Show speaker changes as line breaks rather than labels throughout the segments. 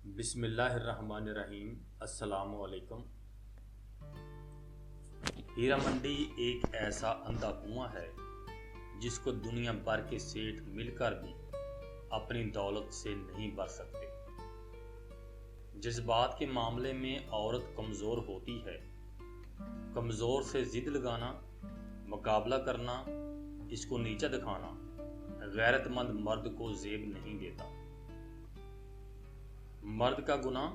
बिस्मिल्लाहिर्रहमानिर्रहीम। अस्सलामुअलैकुम। हीरा मंडी एक ऐसा अंधा कुआं है जिसको दुनिया भर के सेठ मिलकर भी अपनी दौलत से नहीं भर सकते। जज्बात के मामले में औरत कमज़ोर होती है। कमज़ोर से जिद लगाना, मुकाबला करना, इसको नीचा दिखाना गैरतमंद मर्द को ज़ेब नहीं देता। मर्द का गुनाह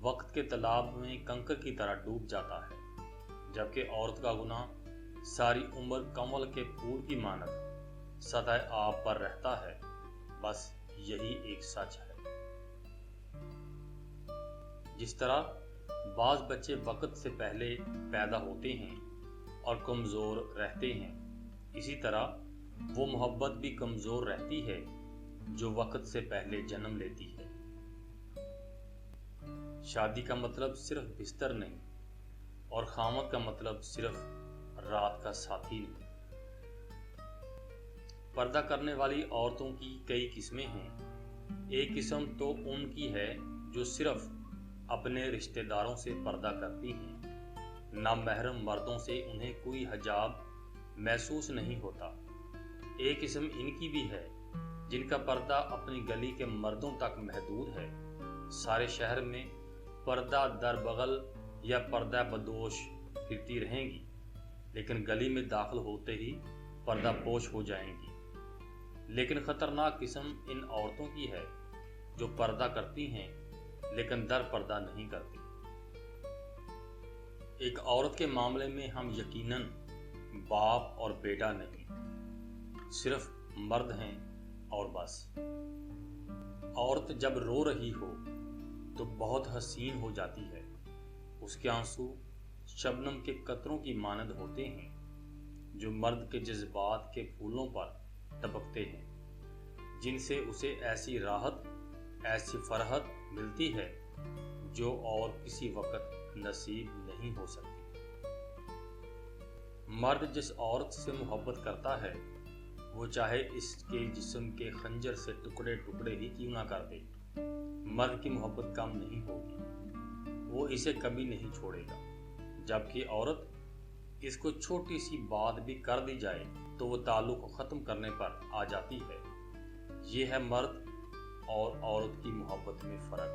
वक्त के तालाब में कंकर की तरह डूब जाता है, जबकि औरत का गुनाह सारी उम्र कमल के फूल की मानद सतह आब पर रहता है। बस यही एक सच है। जिस तरह बाज बच्चे वक्त से पहले पैदा होते हैं और कमज़ोर रहते हैं, इसी तरह वो मोहब्बत भी कमज़ोर रहती है जो वक्त से पहले जन्म लेती है। शादी का मतलब सिर्फ बिस्तर नहीं और खामद का मतलब सिर्फ रात का साथी नहीं। पर्दा करने वाली औरतों की कई किस्में हैं। एक किस्म तो उनकी है जो सिर्फ अपने रिश्तेदारों से पर्दा करती हैं। नामहरम मर्दों से उन्हें कोई हिजाब महसूस नहीं होता। एक किस्म इनकी भी है जिनका पर्दा अपनी गली के मर्दों तक महदूद है। सारे शहर में पर्दा दर बगल या पर्दा बदोश फिरती रहेंगी, लेकिन गली में दाखिल होते ही पर्दा पोश हो जाएंगी। लेकिन खतरनाक किस्म इन औरतों की है जो पर्दा करती हैं लेकिन दर पर्दा नहीं करती। एक औरत के मामले में हम यकीनन बाप और बेटा नहीं, सिर्फ मर्द हैं और बस। औरत जब रो रही हो तो बहुत हसीन हो जाती है। उसके आंसू शबनम के कतरों की मानद होते हैं जो मर्द के जज्बात के फूलों पर टपकते हैं, जिनसे उसे ऐसी राहत, ऐसी फरहत मिलती है जो और किसी वक्त नसीब नहीं हो सकती। मर्द जिस औरत से मोहब्बत करता है वो चाहे इसके जिस्म के खंजर से टुकड़े टुकड़े ही क्यों ना कर दे, मर्द की मोहब्बत कम नहीं होगी। वो इसे कभी नहीं छोड़ेगा। जबकि औरत इसको छोटी सी बात भी कर दी जाए तो वो ताल्लुक ख़त्म करने पर आ जाती है। ये है मर्द और औरत की मोहब्बत में फ़र्क।